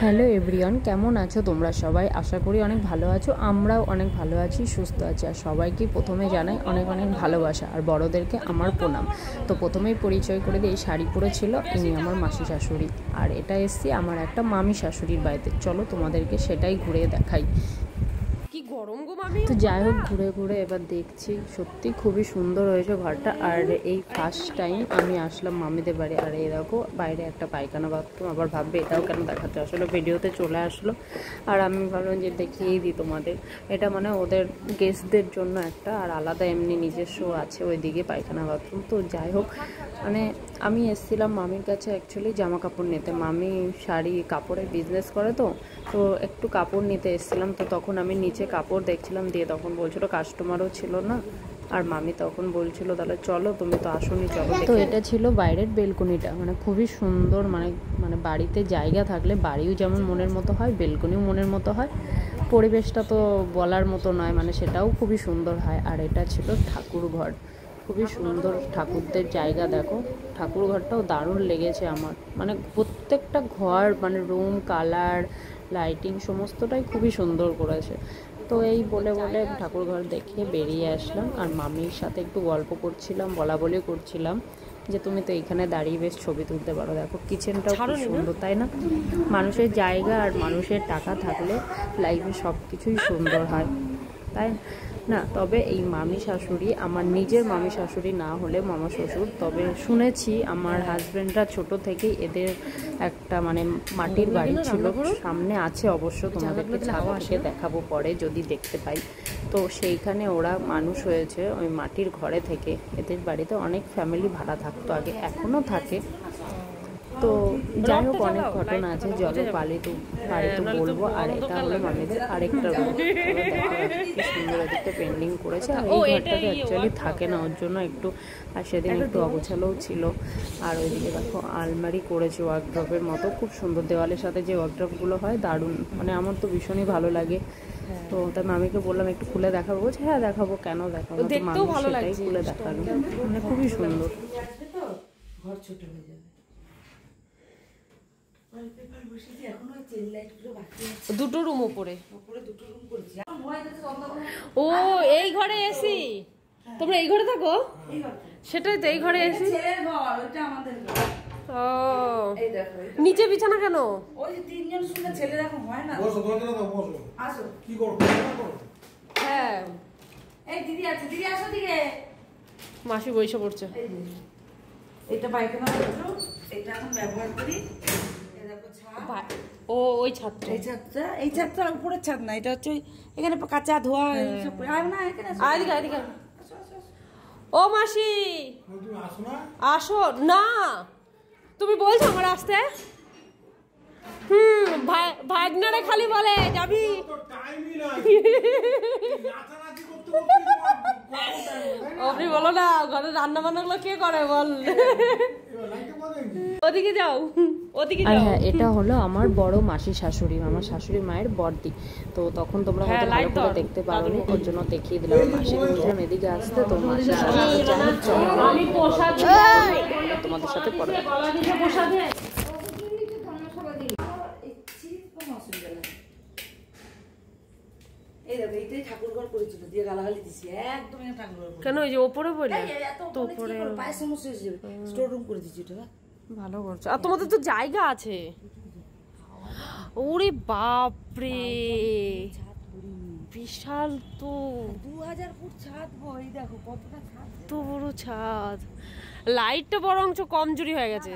Hello everyone, কেমন আছো তোমরা সবাই? আশা করি অনেক ভালো আছো। আমরাও অনেক ভালো আছি, সুস্থ আছি। আর সবাইকে প্রথমে জানাই অনেক অনেক ভালোবাসা, আর বড়োদেরকে আমার প্রণাম। তো প্রথমেই পরিচয় করে দিই, এই শাড়ি পরেছিল ইনি আমার মাসি শাশুড়ি, আর এটা এসছি আমার একটা মামি শাশুড়ির বাড়িতে। চলো তোমাদেরকে সেটাই ঘুরে দেখাই। কি গরম গো মামি। তো যাই হোক, ঘুরে ঘুরে এবার দেখছি সত্যি খুবই সুন্দর হয়েছে ঘরটা। আর এই ফার্স্ট টাইম আমি আসলাম মামিদের বাড়ি। আর এই দেখো বাইরে একটা পায়খানা বাথরুম। আবার ভাববে এটাও কেন দেখাতে, আসলে ভিডিওতে চলে আসলো আর আমি ভাবলাম যে দেখিয়েই দিই তোমাদের। এটা মানে ওদের গেস্টদের জন্য একটা, আর আলাদা এমনি নিজস্ব আছে ওইদিকে পায়খানা বাথরুম। তো যাই হোক, মানে আমি এসেছিলাম মামির কাছে অ্যাকচুয়ালি জামা কাপড় নিতে। মামি শাড়ি কাপড়ের বিজনেস করে, তো একটু কাপড় নিতে এসেছিলাম। তো তখন আমি নিচে কাপড় দেখছিলাম, দিয়ে তখন বলছিল কাস্টমারও ছিল না। আর মামি তখন বলছিল তাহলে চলো, তুমি তো আসোনি, চলো। তো এটা ছিল বাইরের বেলকনিটা, মানে খুবই সুন্দর। মানে বাড়িতে জায়গা থাকলে বাড়িও যেমন মনের মতো হয়, বেলকনিও মনের মতো হয়। পরিবেশটা তো বলার মতো নয়, মানে সেটাও খুবই সুন্দর হয়। আর এটা ছিল ঠাকুর ঘর, খুবই সুন্দর ঠাকুরদের জায়গা। দেখো ঠাকুর ঘরটাও দারুণ লেগেছে আমার, মানে প্রত্যেকটা ঘর মানে রুম কালার লাইটিং সমস্তটাই খুবই সুন্দর করেছে। তো এই বলে বলে ঠাকুর ঘর দেখে বেরিয়ে আসলাম। আর মামির সাথে একটু গল্প করছিলাম, বলা বলি করছিলাম যে তুমি তো এইখানে দাঁড়িয়ে বেশ ছবি তুলতে পারো। দেখো কিচেনটাও খুব সুন্দর, তাই না? মানুষের জায়গা আর মানুষের টাকা থাকলে লাইফে সব কিছুই সুন্দর হয়, তাই না? তবে এই মামি শাশুড়ি আমার নিজের মামি শাশুড়ি না হলে মামা শ্বশুর। তবে শুনেছি আমার হাজব্যান্ডরা ছোট থেকেই এদের একটা মানে মাটির বাড়ি ছিল, সামনে আছে অবশ্য, তোমাদেরকে ছাদ থেকে দেখাবো পরে যদি দেখতে পাই। তো সেইখানে ওরা মানুষ হয়েছে ওই মাটির ঘরে থেকে। এদের বাড়িতে অনেক ফ্যামিলি ভাড়া থাকতো আগে, এখনও থাকে। তো যাই হোক, অনেক ঘটনা আছে, জলে পারি তো বলবো। আর এটা হলো মামিদের আরেকটা রুম। কি সুন্দর এদিকটা পেন্ডিং করেছে। আর এই ঘরটাতে অ্যাকচুয়ালি থাকে না, ওর জন্য একটু, আর সেদিন একটু অগোছালোও ছিল। আর ওইদিকে দেখো আলমারি করেছে ওয়ার্কড্রপের মতো, খুব সুন্দর। দেওয়ালের সাথে যে ওয়ার্কড্রপগুলো হয় দারুণ, মানে আমার তো ভীষণই ভালো লাগে। তো তাই মামিকে বললাম একটু খুলে দেখাবো, বলছে হ্যাঁ দেখাবো, কেন দেখাবো। মামি সেটাই খুলে দেখালো, মানে খুবই সুন্দর। ঘর ছোট হয়ে যাবে। দুটো রুম ওপরে দুটো রুম করেছি। ও এই ঘরে এসি, তোমরা এই ঘরে থাকো? সেটাই তো, এই ঘরে এসি। ও নিচে বিছানা কেন? ওই যে তিনজন শুনে ছেলে দেখো হয় না। বসো বসো, আসো। কি করো? হ্যাঁ এই দিদি আছে, দিদি আসো দিকে। মাসি বইসে পড়ছে। এটা পায়খানা বাথরুম, এটা এখন ব্যবহার করি। ও ওই ছাদটা, এই ছাদটা উপরের ছাদ না, এটা হচ্ছে এখানে কাঁচা ধোয়া এইসব না। এখানে ও মাসি আসো না, তুমি বলছো আমার আসতে? ভাগনারে খালি বলে যাবি। আপনি বলো না, ঘরে রান্না বান্না গুলো কে করে বল? ওদিকে যাও, ওদিকে যাও। হ্যাঁ, এটা হলো আমার বড় মাসি শাশুড়ি, আমার শাশুড়ি মায়ের বড়দি। তো তখন তোমরা হয়তো ভালো করে দেখতে পারোনি, ওর জন্য দেখিয়ে দিলাম। মাসি বলছিলাম এদিকে আসতে, তো মাসি তোমাদের সাথে পরে কেন ওই যে ওপরে বলে তো উপরে পায়ে সমস্যা হয়ে যাবে, স্টোর রুম করে দিচ্ছি। এটা ভালো করছো। আর তোমাদের তো জায়গা আছে। ওরে বাপরে, বিশাল তো, 2000 ফুট ছাদ। এই দেখো কতটা ছাদ, তো বড় ছাদ। লাইটটা বরঞ্চ কমজোরি হয়ে গেছে।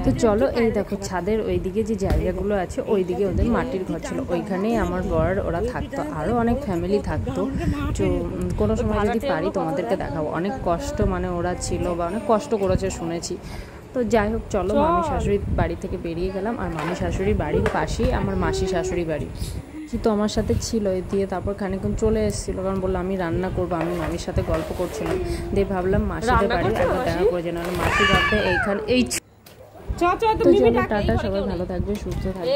তো চলো, এই দেখো ছাদের ওইদিকে যে জায়গাগুলো আছে, ওইদিকে ওদের মাটির ঘর ছিল, ওইখানেই আমার বর ওরা থাকতো। আরও অনেক ফ্যামিলি থাকতো। তো কোনো সময় যদি পারি তোমাদেরকে দেখাবো। অনেক কষ্ট মানে ওরা ছিল, বা অনেক কষ্ট করেছে শুনেছি। তো যাই হোক চলো, মামি শাশুড়ির বাড়ি থেকে বেরিয়ে গেলাম। আর মামি শাশুড়ির বাড়ির পাশেই আমার মাসি শাশুড়ি বাড়ি। তো আমার সাথে ছিল দিয়ে, তারপর খানিকক্ষণ চলে এসেছিলো, কারণ বললো আমি রান্না করবো। আমি মামির সাথে গল্প করছিলাম, দিয়ে ভাবলাম মাসিদের বাড়ি একবার দেখা করে যেন, মাসি ভাববে এইখানে এই। তো চলো টাটা, সবাই ভালো থাকবে, সুস্থ থাকবে।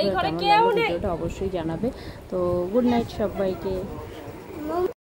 কেমন লাগলো ভিডিওটা অবশ্যই জানাবে। তো গুড নাইট সবাইকে।